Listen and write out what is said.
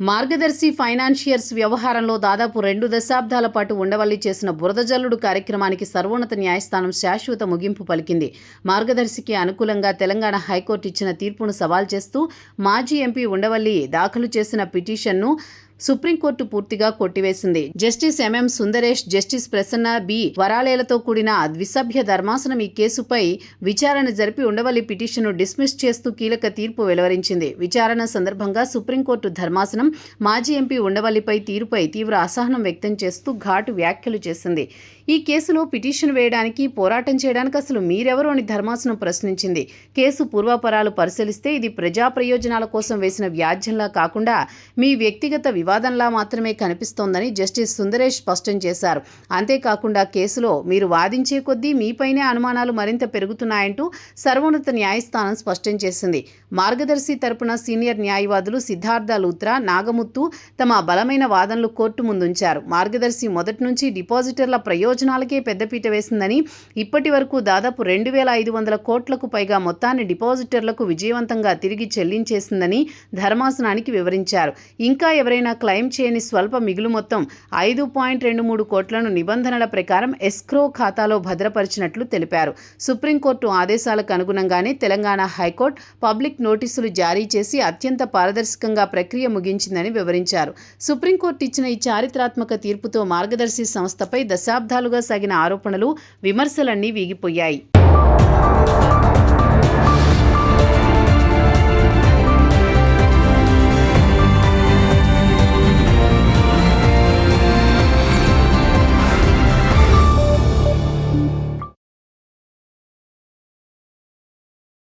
మార్గదర్శి financiers వ్యవహారంలో దాదాపు 2 దశాబ్దాల పాటు ఉండవల్లి చేసిన బురదజల్లుడు కార్యక్రమానికి సర్వోన్నత న్యాయస్థానం శాశ్వత ముగింపు పలికింది. మార్గదర్శికి అనుకూలంగా తెలంగాణ హైకోర్టు ఇచ్చిన తీర్పును సవాల్ చేస్తూ మాజీ ఎంపీ ఉండవల్లి దాఖలు చేసిన పిటిషన్ను సుప్రీంకోర్టు పూర్తిగా కొట్టివేసింది. Justice M M Sundaresh, justice Prasanna B వరాలేలతో కూడిన ద్విసభ్య ధర్మాసనం ఈ కేసుపై విచారణ జరిపి ఉండవల్లి పిటిషన్ను డిస్మిస్ చేస్తూ కీలక తీర్పు వెలువరించింది. విచారణ సందర్భంగా సుప్రీంకోర్టు ధర్మాసనం మాజీ ఎంపీ ఉండవల్లిపై తీరుపై తీవ్ర అసహనం వ్యక్తం చేస్తూ ఘాటు వ్యాఖ్యలు చేసింది. ఈ కేసులో పిటిషన్ వేయడానికి, పోరాటం చేయడానికి అసలు మీరెవరు అని ధర్మాసనం ప్రశ్నించింది. కేసు పూర్వాపరాలు పరిశీలిస్తే ఇది ప్రజా ప్రయోజనాల కోసం వేసిన వ్యాజ్యంలా కాకుండా మీ వ్యక్తిగత వివాదంలా మాత్రమే కనిపిస్తోందని జస్టిస్ సుందరేష్ స్పష్టం చేశారు. అంతేకాకుండా కేసులో మీరు వాదించే కొద్దీ మీపైనే అనుమానాలు మరింత పెరుగుతున్నాయంటూ సర్వోన్నత న్యాయస్థానం స్పష్టం చేసింది. మార్గదర్శి తరపున సీనియర్ న్యాయవాదులు సిద్ధార్థ లూత్రా, నాగముత్తు తమ బలమైన వాదనలు కోర్టు ముందుంచారు. మార్గదర్శి మొదటి నుంచి డిపాజిటర్ల ప్రయోజనాలకే పెద్దపీట వేసిందని, ఇప్పటి వరకు దాదాపు 2,500 కోట్లకు పైగా మొత్తాన్ని డిపాజిటర్లకు విజయవంతంగా తిరిగి చెల్లించేసిందని ధర్మాసనానికి వివరించారు. ఇంకా ఎవరైనా క్లెయిమ్ చేయని స్వల్ప మిగులు మొత్తం 5.23 కోట్లను నిబంధనల ప్రకారం ఎస్క్రో ఖాతాలో భద్రపరిచినట్లు తెలిపారు. సుప్రీంకోర్టు ఆదేశాలకు అనుగుణంగానే తెలంగాణ హైకోర్టు పబ్లిక్ నోటీసులు జారీ చేసి అత్యంత పారదర్శకంగా ప్రక్రియ ముగించిందని వివరించారు. సుప్రీంకోర్టు ఇచ్చిన ఈ చారిత్రాత్మక తీర్పుతో మార్గదర్శి సంస్థపై దశాబ్దాలుగా సాగిన ఆరోపణలు, విమర్శలన్నీ వీగిపోయాయి.